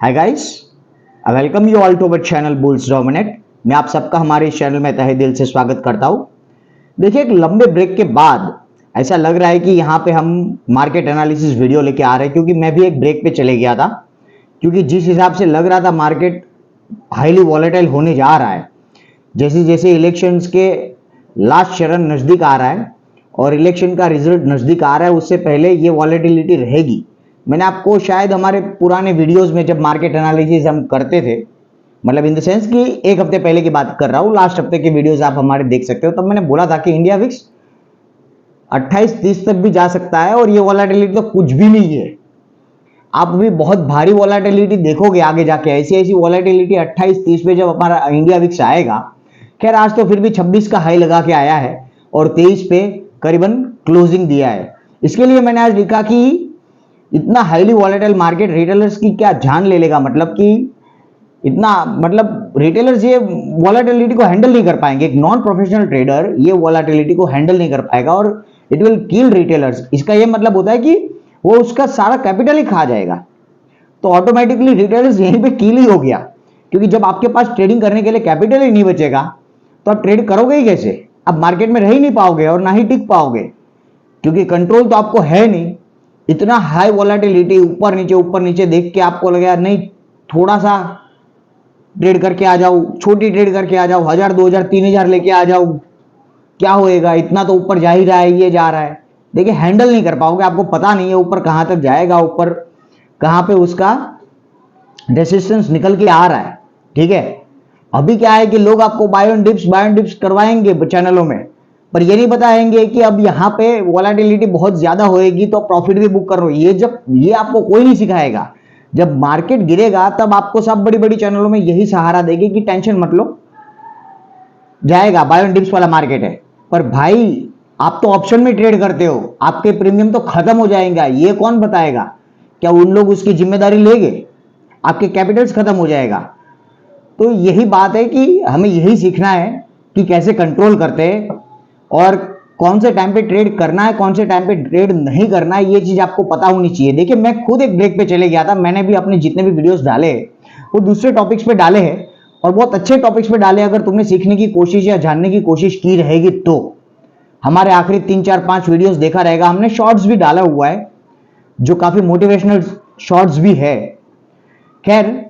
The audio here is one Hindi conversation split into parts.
Hi guys, welcome you all to our channel bulls dominate. मैं आप सबका हमारे इस चैनल में तहे दिल से स्वागत करता हूं। देखिए, एक लंबे ब्रेक के बाद ऐसा लग रहा है कि यहाँ पे हम मार्केट एनालिसिस वीडियो लेके आ रहे हैं, क्योंकि मैं भी एक ब्रेक पे चले गया था। क्योंकि जिस हिसाब से लग रहा था मार्केट हाईली वॉलेटाइल होने जा रहा है, जैसे जैसे इलेक्शंस के लास्ट चरण नज़दीक आ रहा है और इलेक्शन का रिजल्ट नज़दीक आ रहा है, उससे पहले ये वॉलेटिलिटी रहेगी। मैंने आपको शायद हमारे पुराने वीडियोस में जब मार्केट एनालिसिस हम करते थे, मतलब इन द सेंस कि एक हफ्ते पहले की बात कर रहा हूँ, लास्ट हफ्ते के वीडियोस आप हमारे देख सकते हो, तब मैंने बोला था कि इंडिया विक्स 28-30 तक भी जा सकता है और ये वॉलेटिलिटी तो कुछ भी नहीं है। आप भी बहुत भारी वॉलेटिलिटी देखोगे आगे जाके, ऐसी ऐसी वॉलेटिलिटी 28-30 पे जब हमारा इंडिया विक्स आएगा। खैर, आज तो फिर भी 26 का हाई लगा के आया है और 23 पे करीबन क्लोजिंग दिया है। इसके लिए मैंने आज लिखा कि इतना हाईली वॉलेटाइल मार्केट रिटेलर्स की क्या जान ले लेगा, मतलब कि इतना, मतलब रिटेलर्स ये वॉलेटिलिटी को हैंडल नहीं कर पाएंगे। एक नॉन प्रोफेशनल ट्रेडर ये वॉलेटिलिटी को हैंडल नहीं कर पाएगा और इट विल किल रिटेलर्स। इसका ये मतलब होता है कि वो उसका सारा कैपिटल ही खा जाएगा। तो ऑटोमेटिकली रिटेलर्स यहीं पे किल ही हो गया, क्योंकि जब आपके पास ट्रेडिंग करने के लिए कैपिटल ही नहीं बचेगा तो आप ट्रेड करोगे ही कैसे? आप मार्केट में रह ही नहीं पाओगे और ना ही टिक पाओगे, क्योंकि कंट्रोल तो आपको है नहीं। इतना हाई वॉलेटिलिटी ऊपर नीचे देख के आपको लगेगा नहीं, थोड़ा सा ट्रेड करके आ जाओ, छोटी ट्रेड करके आ जाओ, 1000 2000 3000 लेके आ जाओ, क्या होएगा, इतना तो ऊपर जा ही रहा है, ये जा रहा है। देखिए, हैंडल नहीं कर पाओगे, आपको पता नहीं है ऊपर कहां तक जाएगा, ऊपर कहां पे उसका रेसिस्टेंस निकल के आ रहा है। ठीक है, अभी क्या है कि लोग आपको बाय ऑन डिप्स करवाएंगे चैनलों में, पर ये नहीं बताएंगे कि अब यहाँ पे वॉलेटिलिटी बहुत ज्यादा होएगी तो प्रॉफिट भी बुक करो। ये आपको कोई नहीं सिखाएगा। जब मार्केट गिरेगा तब आपको सब बड़ी बड़ी चैनलों में यही सहारा देगी कि टेंशन मत लो, जाएगा, बाय ऑन डिप्स वाला मार्केट है। पर भाई, आप तो ऑप्शन में ट्रेड करते हो, आपके प्रीमियम तो खत्म हो जाएगा, ये कौन बताएगा? क्या उन लोग उसकी जिम्मेदारी लेंगे? आपके कैपिटल्स खत्म हो जाएगा। तो यही बात है कि हमें यही सीखना है कि कैसे कंट्रोल करते हैं और कौन से टाइम पे ट्रेड करना है, कौन से टाइम पे ट्रेड नहीं करना है, ये चीज आपको पता होनी चाहिए। देखिए, मैं खुद एक ब्रेक पे चले गया था, मैंने भी अपने जितने भी वीडियोस डाले वो दूसरे टॉपिक्स पे डाले हैं और बहुत अच्छे टॉपिक्स पे डाले। अगर तुमने सीखने की कोशिश या जानने की कोशिश की रहेगी तो हमारे आखिरी 3-4-5 वीडियोस देखा रहेगा। हमने शॉर्ट्स भी डाला हुआ है जो काफी मोटिवेशनल शॉर्ट्स भी है। खैर,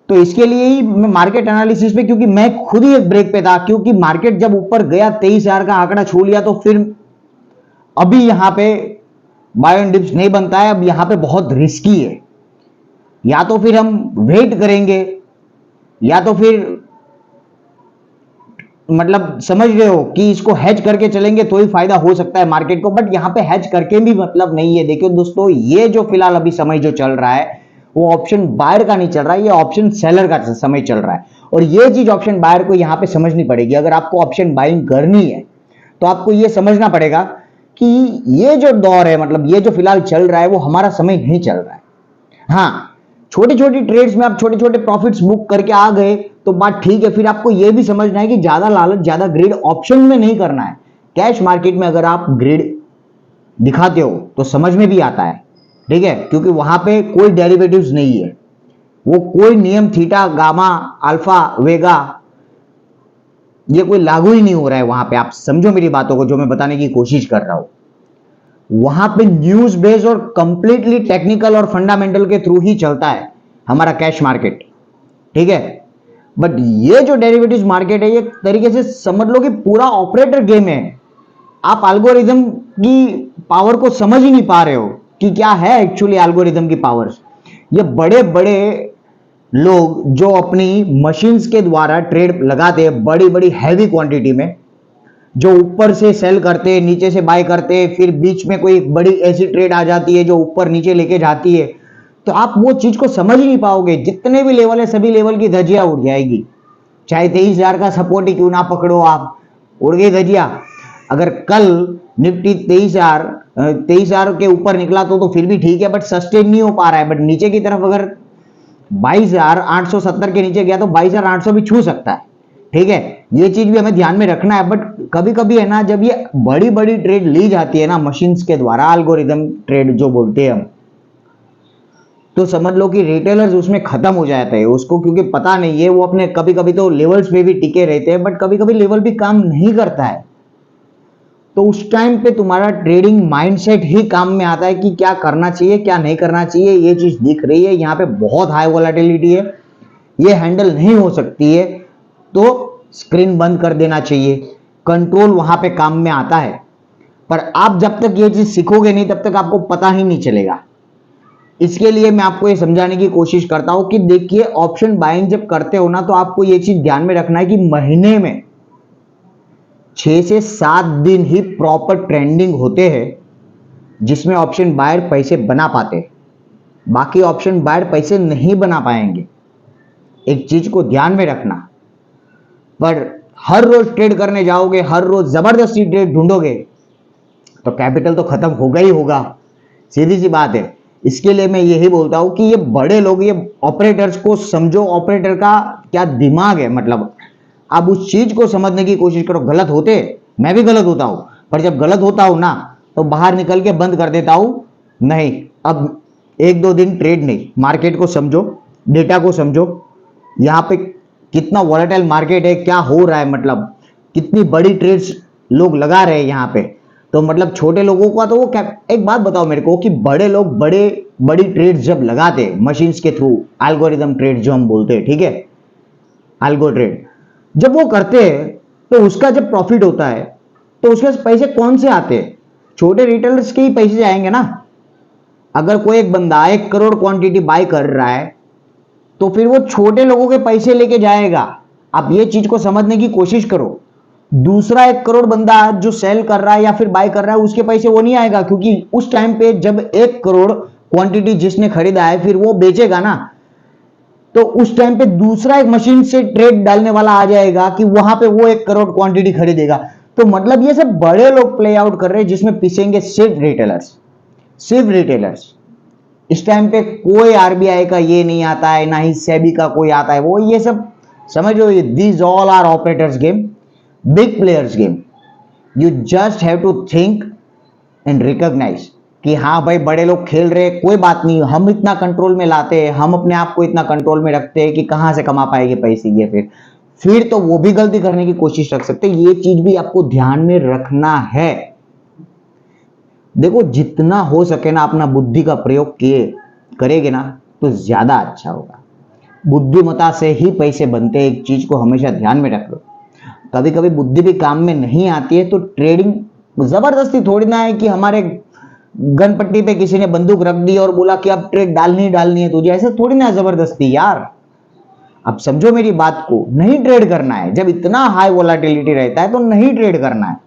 तो इसके लिए ही मैं मार्केट एनालिसिस पे, क्योंकि मैं खुद ही एक ब्रेक पे था, क्योंकि मार्केट जब ऊपर गया 23,000 का आंकड़ा छू लिया, तो फिर अभी यहां पे बाय ऑन डिप्स नहीं बनता है। अब यहां पे बहुत रिस्की है। या तो फिर हम वेट करेंगे, या तो फिर मतलब समझ रहे हो कि इसको हेज करके चलेंगे तो ही फायदा हो सकता है मार्केट को। बट यहां पे हेज करके भी मतलब नहीं है। देखिए दोस्तों, ये जो फिलहाल अभी समय जो चल रहा है वो ऑप्शन बायर का नहीं चल रहा है, ये ऑप्शन सेलर का समय चल रहा है। और ये चीज ऑप्शन बायर को यहां पे समझनी पड़ेगी। अगर आपको ऑप्शन बाइंग करनी है तो आपको ये समझना पड़ेगा कि ये जो दौर है, मतलब ये जो फिलहाल चल रहा है, वो हमारा समय नहीं चल रहा है। हाँ, छोटी छोटी ट्रेड्स में आप छोटे छोटे प्रॉफिट्स बुक करके आ गए तो बात ठीक है। फिर आपको यह भी समझना है कि ज्यादा लालच, ज्यादा ग्रिड ऑप्शन में नहीं करना है। कैश मार्केट में अगर आप ग्रिड दिखाते हो तो समझ में भी आता है, ठीक है, क्योंकि वहां पे कोई डेरिवेटिव्स नहीं है, वो कोई नियम थीटा गामा अल्फा वेगा ये कोई लागू ही नहीं हो रहा है वहां पे। आप समझो मेरी बातों को जो मैं बताने की कोशिश कर रहा हूं। वहां पे न्यूज बेस्ड और कंप्लीटली टेक्निकल और फंडामेंटल के थ्रू ही चलता है हमारा कैश मार्केट, ठीक है। बट ये जो डेरिवेटिव्स मार्केट है, ये तरीके से समझ लो कि पूरा ऑपरेटर गेम है। आप एल्गोरिदम की पावर को समझ ही नहीं पा रहे हो कि क्या है एक्चुअली एल्गोरिदम की पावर्स। ये बड़े बड़े लोग जो अपनी मशीन्स के द्वारा ट्रेड लगाते हैं बड़ी बड़ी हैवी क्वांटिटी में, जो ऊपर से सेल करते हैं, नीचे से बाय करते हैं, फिर बीच में कोई बड़ी ऐसी ट्रेड आ जाती है जो ऊपर नीचे लेके जाती है, तो आप वो चीज को समझ ही नहीं पाओगे। जितने भी लेवल है सभी लेवल की धज्जियां उड़ जाएगी। चाहे 23,000 का सपोर्ट ही क्यों ना पकड़ो आप, उड़ गई धज्जियां। अगर कल निफ्टी 23,000 के ऊपर निकला तो फिर भी ठीक है, बट सस्टेन नहीं हो पा रहा है। बट नीचे की तरफ अगर 22,870 के नीचे गया तो 22,800 भी छू सकता है, ठीक है। ये चीज भी हमें ध्यान में रखना है। बट कभी कभी है ना, जब ये बड़ी बड़ी ट्रेड ली जाती है ना मशीन्स के द्वारा, एल्गोरिदम ट्रेड जो बोलते हैं हम, तो समझ लो कि रिटेलर्स उसमें खत्म हो जाते हैं उसको, क्योंकि पता नहीं है, वो अपने कभी कभी तो लेवल्स पे भी टिके रहते हैं, बट कभी कभी लेवल भी काम नहीं करता है। तो उस टाइम पे तुम्हारा ट्रेडिंग माइंडसेट ही काम में आता है कि क्या करना चाहिए क्या नहीं करना चाहिए। ये चीज दिख रही है यहाँ पे, बहुत हाई वोलेटिलिटी है, ये हैंडल नहीं हो सकती है, तो स्क्रीन बंद कर देना चाहिए। कंट्रोल वहां पे काम में आता है, पर आप जब तक ये चीज सीखोगे नहीं तब तक आपको पता ही नहीं चलेगा। इसके लिए मैं आपको ये समझाने की कोशिश करता हूं कि देखिए, ऑप्शन बाइंग जब करते हो ना, तो आपको ये चीज ध्यान में रखना है कि महीने में 6 से 7 दिन ही प्रॉपर ट्रेंडिंग होते हैं जिसमें ऑप्शन बायर पैसे बना पाते हैं, बाकी ऑप्शन बायर पैसे नहीं बना पाएंगे। एक चीज को ध्यान में रखना। पर हर रोज ट्रेड करने जाओगे, हर रोज जबरदस्ती ट्रेड ढूंढोगे, तो कैपिटल तो खत्म होगा ही होगा, सीधी सी बात है। इसके लिए मैं यही बोलता हूं कि ये बड़े लोग, ये ऑपरेटर्स को समझो, ऑपरेटर का क्या दिमाग है, मतलब आप उस चीज को समझने की कोशिश करो। गलत होते, मैं भी गलत होता हूं, पर जब गलत होता हूं ना, तो बाहर निकल के बंद कर देता हूं। नहीं, अब 1-2 दिन ट्रेड नहीं, मार्केट को समझो, डेटा को समझो, यहाँ पे कितना वॉलेटाइल मार्केट है, क्या हो रहा है, मतलब कितनी बड़ी ट्रेड्स लोग लगा रहे हैं यहाँ पे। तो मतलब छोटे लोगों का तो वो क्या, एक बात बताओ मेरे को कि बड़े लोग बड़ी ट्रेड्स जब लगाते मशीन्स के थ्रू, एल्गोरिदम ट्रेड जो हम बोलते हैं, ठीक है, एल्गो ट्रेड जब वो करते हैं, तो उसका जब प्रॉफिट होता है तो उसके पैसे कौन से आते हैं? छोटे रिटेलर्स के ही पैसे जाएंगे ना। अगर कोई एक बंदा 1 करोड़ क्वांटिटी बाय कर रहा है, तो फिर वो छोटे लोगों के पैसे लेके जाएगा। आप ये चीज को समझने की कोशिश करो। दूसरा 1 करोड़ बंदा जो सेल कर रहा है या फिर बाय कर रहा है, उसके पैसे वो नहीं आएगा, क्योंकि उस टाइम पे जब 1 करोड़ क्वांटिटी जिसने खरीदा है, फिर वो बेचेगा ना, तो उस टाइम पे दूसरा एक मशीन से ट्रेड डालने वाला आ जाएगा कि वहां पे वो 1 करोड़ क्वांटिटी खरीदेगा। तो मतलब ये सब बड़े लोग प्ले आउट कर रहे हैं, जिसमें पीछेंगे सिर्फ रिटेलर्स, सिर्फ रिटेलर्स। इस टाइम पे कोई आरबीआई का ये नहीं आता है, ना ही सेबी का कोई आता है, वो ये सब समझो, these all are operators game, big players game. You just have to think and recognise कि हाँ भाई, बड़े लोग खेल रहे हैं, कोई बात नहीं, हम इतना कंट्रोल में लाते हैं, हम अपने आप को इतना कंट्रोल में रखते हैं कि कहां से कमा पाएंगे पैसे ये, फिर तो वो भी गलती करने की कोशिश रख सकते हैं। ये चीज भी आपको ध्यान में रखना है। देखो, जितना हो सके ना, अपना बुद्धि का प्रयोग किए करेंगे ना, तो ज्यादा अच्छा होगा। बुद्धिमत्ता से ही पैसे बनते हैं, एक चीज को हमेशा ध्यान में रख लो। कभी कभी बुद्धि भी काम में नहीं आती है, तो ट्रेडिंग जबरदस्ती थोड़ी ना है कि हमारे गन पट्टी पे किसी ने बंदूक रख दी और बोला कि अब ट्रेड डालनी डालनी है तुझे, ऐसा थोड़ी ना जबरदस्ती यार। अब समझो मेरी बात को, नहीं ट्रेड करना है जब इतना हाई वोलेटिलिटी रहता है, तो नहीं ट्रेड करना है।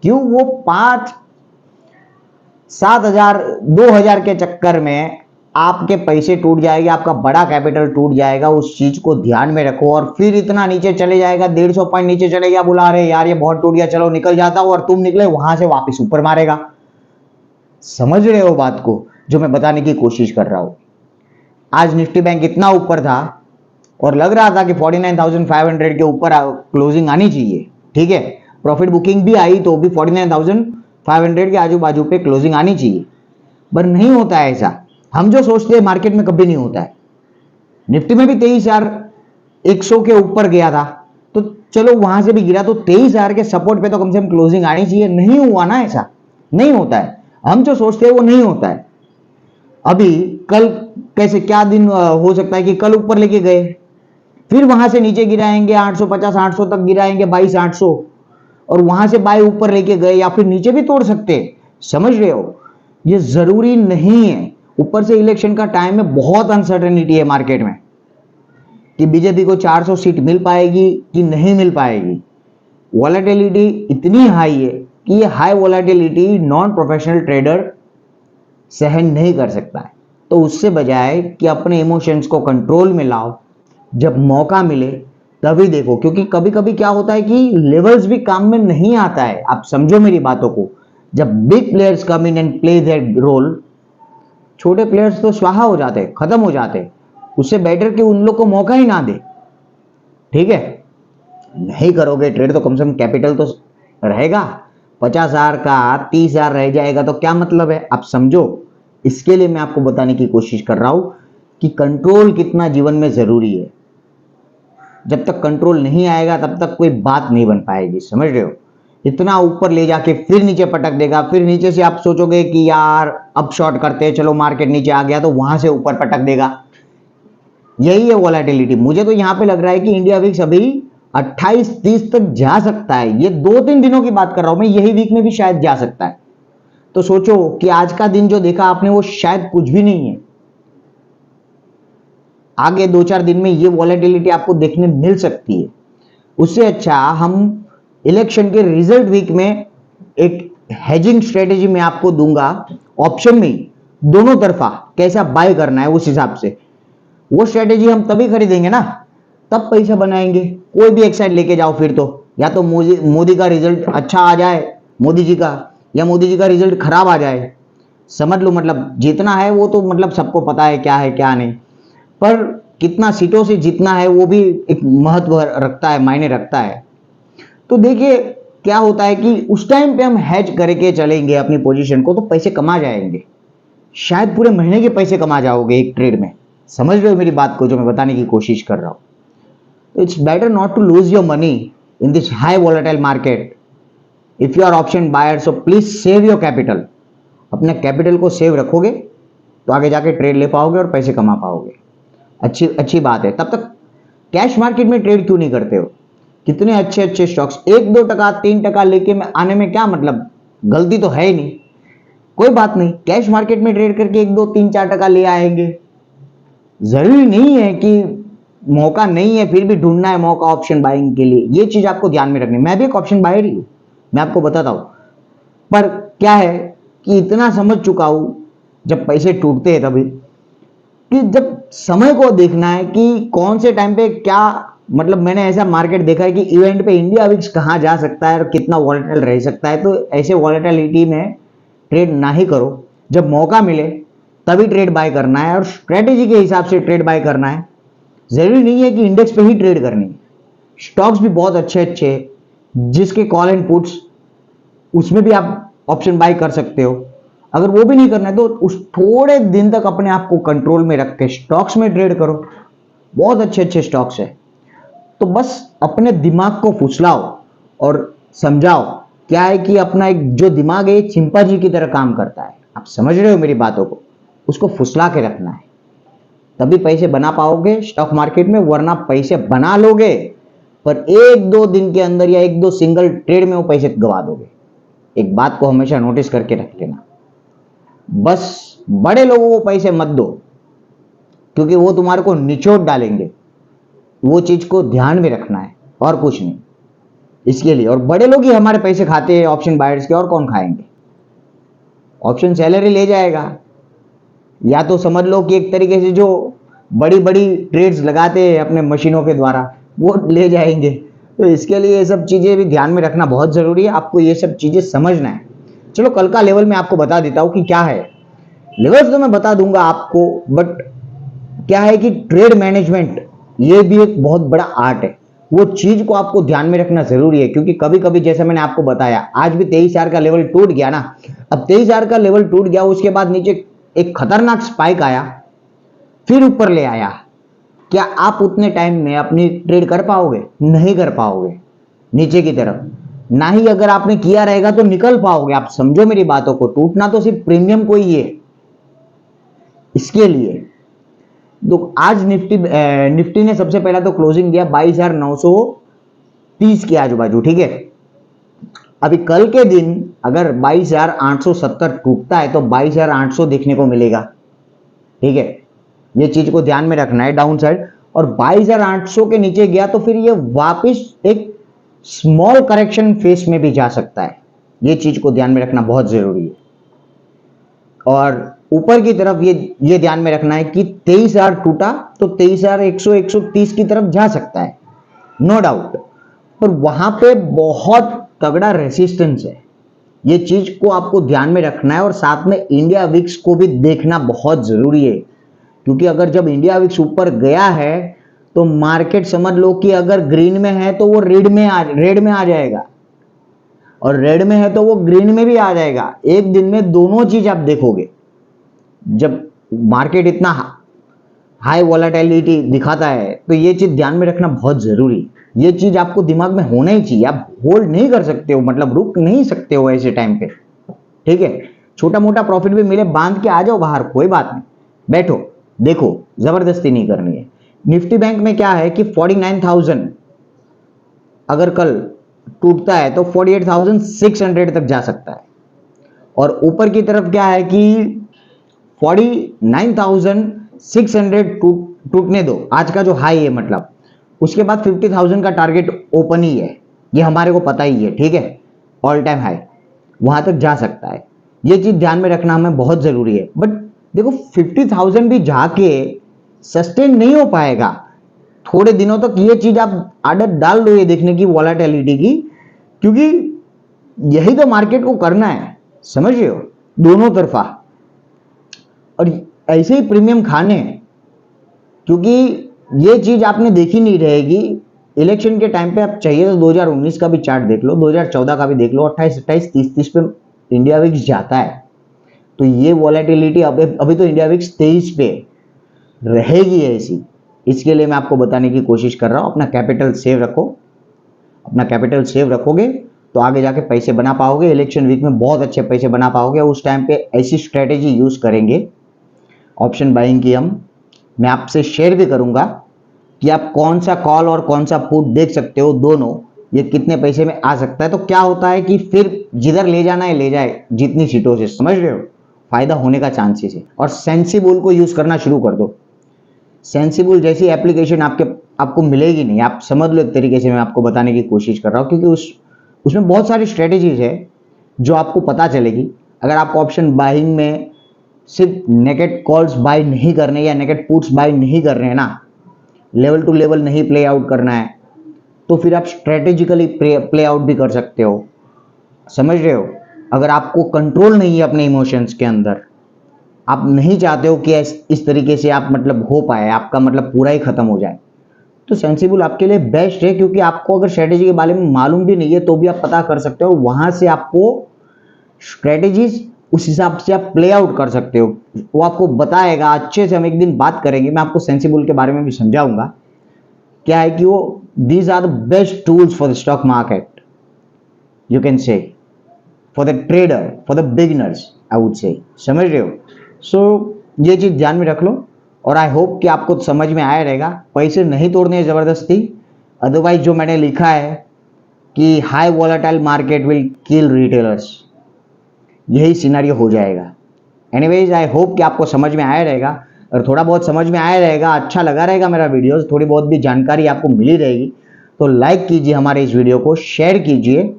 क्यों? वो 5-7 हजार 2 हजार के चक्कर में आपके पैसे टूट जाएंगे, आपका बड़ा कैपिटल टूट जाएगा। उस चीज को ध्यान में रखो। और फिर इतना नीचे चले जाएगा, 150 पॉइंट नीचे चले गया, बुला रहे यार ये बहुत टूट गया, चलो निकल जाता हूं, और तुम निकले वहां से वापस ऊपर मारेगा। समझ रहे हो बात को जो मैं बताने की कोशिश कर रहा हूं? आज निफ्टी बैंक इतना ऊपर था और लग रहा था कि 49,500 के ऊपर क्लोजिंग आनी चाहिए, ठीक है, प्रॉफिट बुकिंग भी आई तो भी 49,500 के आजू बाजू पे क्लोजिंग आनी चाहिए, पर नहीं होता है ऐसा। हम जो सोचते हैं मार्केट में कभी नहीं होता है। निफ्टी में भी 23,100 के ऊपर गया था, तो चलो वहां से भी गिरा, तो 23,000 के सपोर्ट पे तो कम से कम क्लोजिंग आनी चाहिए। नहीं हुआ ना, ऐसा नहीं होता है। हम जो सोचते हैं वो नहीं होता है। अभी कल कैसे, क्या दिन हो सकता है कि कल ऊपर लेके गए, फिर वहां से नीचे गिराएंगे, 850 800 तक गिराएंगे, 22,800, और वहां से बाय ऊपर लेके गए, या फिर नीचे भी तोड़ सकते। समझ रहे हो? ये जरूरी नहीं है। ऊपर से इलेक्शन का टाइम में बहुत अनसर्टेनिटी है मार्केट में कि बीजेपी को 400 सीट मिल पाएगी कि नहीं मिल पाएगी। वोलेटिलिटी इतनी हाई है कि ये high volatility non professional trader सहन नहीं कर सकता है। तो उससे बजाय कि अपने इमोशंस को कंट्रोल में लाओ, जब मौका मिले तभी देखो। क्योंकि कभी कभी क्या होता है कि लेवल्स भी काम में नहीं आता है। आप समझो मेरी बातों को। जब big players come in and play their role, छोटे प्लेयर्स तो स्वाहा हो जाते, खत्म हो जाते। उससे बेटर कि उन लोग को मौका ही ना दे, ठीक है। नहीं करोगे ट्रेड तो कम से कम कैपिटल तो रहेगा। 50,000 का 30,000 रह जाएगा तो क्या मतलब है? आप समझो, इसके लिए मैं आपको बताने की कोशिश कर रहा हूं कि कंट्रोल कितना जीवन में जरूरी है। जब तक कंट्रोल नहीं आएगा तब तक कोई बात नहीं बन पाएगी, समझ रहे हो। इतना ऊपर ले जाके फिर नीचे पटक देगा, फिर नीचे से आप सोचोगे कि यार अब शॉर्ट करते हैं, चलो मार्केट नीचे आ गया, तो वहां से ऊपर पटक देगा। यही है वोलेटिलिटी। मुझे तो यहां पे लग रहा है कि इंडिया विक्स अभी 28-30 तक जा सकता है। ये 2-3 दिनों की बात कर रहा हूं मैं, यही वीक में भी शायद जा सकता है। तो सोचो कि आज का दिन जो देखा आपने वो शायद कुछ भी नहीं है। आगे 2-4 दिन में ये वॉलेटिलिटी आपको देखने मिल सकती है। उससे अच्छा हम इलेक्शन के रिजल्ट वीक में एक हेजिंग स्ट्रेटेजी में आपको दूंगा, ऑप्शन में दोनों तरफा कैसा बाय करना है, उस हिसाब से वो स्ट्रेटेजी हम तभी खरीदेंगे ना, तब पैसा बनाएंगे। कोई भी एक साइड लेके जाओ, फिर तो या तो मोदी का रिजल्ट अच्छा आ जाए मोदी जी का, या मोदी जी का रिजल्ट खराब आ जाए। समझ लो, मतलब जीतना है वो तो मतलब सबको पता है क्या है क्या नहीं, पर कितना सीटों से जीतना है वो भी एक महत्व रखता है, मायने रखता है। तो देखिए क्या होता है कि उस टाइम पे हम हैज करके चलेंगे अपनी पोजीशन को, तो पैसे कमा जाएंगे, शायद पूरे महीने के पैसे कमा जाओगे एक ट्रेड में। समझ रहे हो मेरी बात को जो मैं बताने की कोशिश कर रहा हूं। It's better not to lose your money in this high volatile market. If you are option buyer, so please save your capital. अपने कैपिटल को सेव रखोगे तो आगे जाके ट्रेड ले पाओगे और पैसे कमा पाओगे। अच्छी अच्छी बात है। तब तक कैश मार्केट में ट्रेड क्यों नहीं करते हो? कितने अच्छे अच्छे स्टॉक्स 1-2%, 3% लेके में आने में क्या मतलब, गलती तो है ही नहीं। कोई बात नहीं, कैश मार्केट में ट्रेड करके 1-2-3-4% ले आएंगे। जरूरी नहीं है कि मौका नहीं है फिर भी ढूंढना है मौका ऑप्शन बाइंग के लिए। ये चीज आपको ध्यान में रखनी। मैं भी एक ऑप्शन बायर ही हूं, मैं आपको बताता हूं, पर क्या है कि इतना समझ चुका हूं जब पैसे टूटते हैं तभी, कि जब समय को देखना है कि कौन से टाइम पे क्या, मतलब मैंने ऐसा मार्केट देखा है कि इवेंट पे इंडिया विक्स कहां जा सकता है और कितना वॉलेटाइल रह सकता है। तो ऐसे वॉलेटिलिटी में ट्रेड ना ही करो। जब मौका मिले तभी ट्रेड बाय करना है और स्ट्रेटेजी के हिसाब से ट्रेड बाय करना है। जरूरी नहीं है कि इंडेक्स पे ही ट्रेड करनी है। स्टॉक्स भी बहुत अच्छे अच्छे जिसके कॉल एंड पुट्स, उसमें भी आप ऑप्शन बाय कर सकते हो। अगर वो भी नहीं करना है तो उस थोड़े दिन तक अपने आप को कंट्रोल में रख के स्टॉक्स में ट्रेड करो। बहुत अच्छे अच्छे स्टॉक्स है। तो बस अपने दिमाग को फुसलाओ और समझाओ क्या है कि अपना एक जो दिमाग है चिंपांजी की तरह काम करता है। आप समझ रहे हो मेरी बातों को, उसको फुसला के रखना है, तभी पैसे बना पाओगे स्टॉक मार्केट में। वरना पैसे बना लोगे पर 1-2 दिन के अंदर या 1-2 सिंगल ट्रेड में वो पैसे गवा दोगे। एक बात को हमेशा नोटिस करके रख लेना। बस बड़े लोगों को पैसे मत दो, क्योंकि वो तुम्हारे को निचोड़ डालेंगे। वो चीज को ध्यान में रखना है और कुछ नहीं इसके लिए। और बड़े लोग ही हमारे पैसे खाते हैं ऑप्शन बायर्स के, और कौन खाएंगे? ऑप्शन सैलरी ले जाएगा। या तो समझ लो कि एक तरीके से जो बड़ी बड़ी ट्रेड्स लगाते हैं अपने मशीनों के द्वारा वो ले जाएंगे। तो इसके लिए ये सब चीजें भी ध्यान में रखना बहुत जरूरी है। आपको ये सब चीजें समझना है। चलो कल का लेवल मैं आपको बता देता हूं कि क्या है। लेवल्स तो मैं बता दूंगा आपको, बट क्या है कि ट्रेड मैनेजमेंट ये भी एक बहुत बड़ा आर्ट है। वो चीज को आपको ध्यान में रखना जरूरी है, क्योंकि कभी कभी जैसे मैंने आपको बताया आज भी 23,000 का लेवल टूट गया ना। अब 23,000 का लेवल टूट गया, उसके बाद नीचे एक खतरनाक स्पाइक आया, फिर ऊपर ले आया। क्या आप उतने टाइम में अपनी ट्रेड कर पाओगे? नहीं कर पाओगे नीचे की तरफ। ना ही अगर आपने किया रहेगा तो निकल पाओगे। आप समझो मेरी बातों को। टूटना तो सिर्फ प्रीमियम को ही है। इसके लिए तो आज निफ्टी ने सबसे पहला तो क्लोजिंग दिया 22,930 के आजू बाजू, ठीक है। अभी कल के दिन अगर 22,870 टूटता है तो 22,800 देखने को मिलेगा, ठीक है। ये चीज को ध्यान में रखना है डाउन साइड। और 22,800 के नीचे गया तो फिर ये वापस एक स्मॉल करेक्शन फेस में भी जा सकता है। ये चीज को ध्यान में रखना बहुत जरूरी है। और ऊपर की तरफ ये ध्यान में रखना है कि 23,000 टूटा तो 23,100 130 की तरफ जा सकता है, नो डाउट। पर वहां पे बहुत तगड़ा रेसिस्टेंस है। ये चीज को आपको ध्यान में रखना है। और साथ में इंडिया विक्स को भी देखना बहुत जरूरी है, क्योंकि अगर जब इंडिया विक्स ऊपर गया है तो मार्केट समझ लो कि अगर ग्रीन में है तो वो रेड में आ जाएगा, और रेड में है तो वो ग्रीन में भी आ जाएगा। एक दिन में दोनों चीज आप देखोगे। जब मार्केट इतना हाई वॉलेटिलिटी दिखाता है तो ये चीज ध्यान में रखना बहुत जरूरी है। ये चीज आपको दिमाग में होना ही चाहिए। आप होल्ड नहीं कर सकते हो, मतलब रुक नहीं सकते हो ऐसे टाइम पे, ठीक है। छोटा मोटा प्रॉफिट भी मिले बांध के आ जाओ बाहर, कोई बात नहीं, बैठो देखो, जबरदस्ती नहीं करनी है। निफ्टी बैंक में क्या है कि 49,000 अगर कल टूटता है तो 48,600 तक जा सकता है, और ऊपर की तरफ क्या है कि 49,600 टूटने दो, आज का जो हाई है, मतलब उसके बाद 50,000 का टारगेट ओपन ही है, ये हमारे को पता ही है, ठीक है। ऑल टाइम हाई वहां तक जा सकता है, ये चीज ध्यान में रखना हमें बहुत जरूरी है। बट देखो 50,000 भी जाके सस्टेन नहीं हो पाएगा थोड़े दिनों तक। ये चीज आप आदत डाल दो ये देखने की वॉलेटिलिटी की, क्योंकि यही तो मार्केट को करना है, समझ रहे हो, दोनों तरफा। और ऐसे ही प्रीमियम खाने, क्योंकि ये चीज आपने देखी नहीं रहेगी इलेक्शन के टाइम पे। आप चाहिए तो 2019 का भी चार्ट देख लो, 2014 का भी देख लो, 28, 28, 30, 30 पे इंडिया विक्स जाता है। तो ये वॉलेटिलिटी अभी तो इंडिया विक्स 23 पे रहेगी ऐसी, इसके लिए मैं आपको बताने की कोशिश कर रहा हूं। अपना कैपिटल सेव रखो, अपना कैपिटल सेव रखोगे तो आगे जाके पैसे बना पाओगे, इलेक्शन वीक में बहुत अच्छे पैसे बना पाओगे। उस टाइम पे ऐसी स्ट्रेटेजी यूज करेंगे ऑप्शन बाइंग की मैं आपसे शेयर भी करूंगा कि आप कौन सा कॉल और कौन सा पुट देख सकते हो, दोनों ये कितने पैसे में आ सकता है। तो क्या होता है कि फिर जिधर ले जाना है ले जाए, जितनी सीटों से, समझ रहे हो, फायदा होने का चांसेस है। और सेंसिबल को यूज करना शुरू कर दो। सेंसिबल जैसी एप्लीकेशन आपको मिलेगी नहीं, आप समझ लो एक तरीके से मैं आपको बताने की कोशिश कर रहा हूं, क्योंकि उसमें बहुत सारी स्ट्रेटेजीज है जो आपको पता चलेगी। अगर आपको ऑप्शन बाइंग में सिर्फ नेकेड कॉल्स बाय नहीं करने या नेकेड पुट्स बाय नहीं करने हैं ना, लेवल टू लेवल नहीं प्ले आउट करना है, तो फिर आप स्ट्रेटेजिकली प्ले आउट भी कर सकते हो, समझ रहे हो। अगर आपको कंट्रोल नहीं है अपने इमोशंस के अंदर, आप नहीं चाहते हो कि इस तरीके से आप मतलब हो पाए, आपका मतलब पूरा ही खत्म हो जाए, तो सेंसिबल आपके लिए बेस्ट है। क्योंकि आपको अगर स्ट्रेटेजी के बारे में मालूम भी नहीं है तो भी आप पता कर सकते हो, वहां से आपको स्ट्रेटेजीज उस हिसाब से आप प्ले आउट कर सकते हो। वो आपको बताएगा अच्छे से, हम एक दिन बात करेंगे, मैं आपको सेंसिबल के बारे में भी समझाऊंगा। क्या है कि वो these are the best tools for the stock market, you can say for the trader, for the beginners, I would say, समझ रहे हो। सो ये चीज ध्यान में रख लो, और आई होप कि आपको समझ में आया रहेगा। पैसे नहीं तोड़ने जबरदस्ती, अदरवाइज जो मैंने लिखा है कि high volatile market will kill retailers, यही सिनेरियो हो जाएगा। एनीवेज आई होप कि आपको समझ में आया रहेगा, और थोड़ा बहुत समझ में आया रहेगा, अच्छा लगा रहेगा मेरा वीडियोस, थोड़ी बहुत भी जानकारी आपको मिली रहेगी, तो लाइक कीजिए हमारे इस वीडियो को, शेयर कीजिए,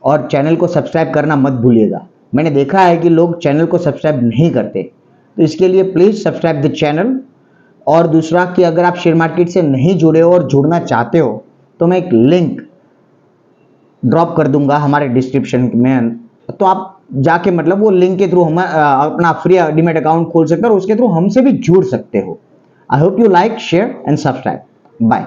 और चैनल को सब्सक्राइब करना मत भूलिएगा। मैंने देखा है कि लोग चैनल को सब्सक्राइब नहीं करते, तो इसके लिए प्लीज सब्सक्राइब द चैनल। और दूसरा कि अगर आप शेयर मार्केट से नहीं जुड़े हो और जुड़ना चाहते हो तो मैं एक लिंक ड्रॉप कर दूंगा हमारे डिस्क्रिप्शन में, तो आप जाके मतलब वो लिंक के थ्रू हम अपना फ्री डीमैट अकाउंट खोल सकते हो और उसके थ्रू हमसे भी जुड़ सकते हो। I hope you like, share and subscribe. Bye.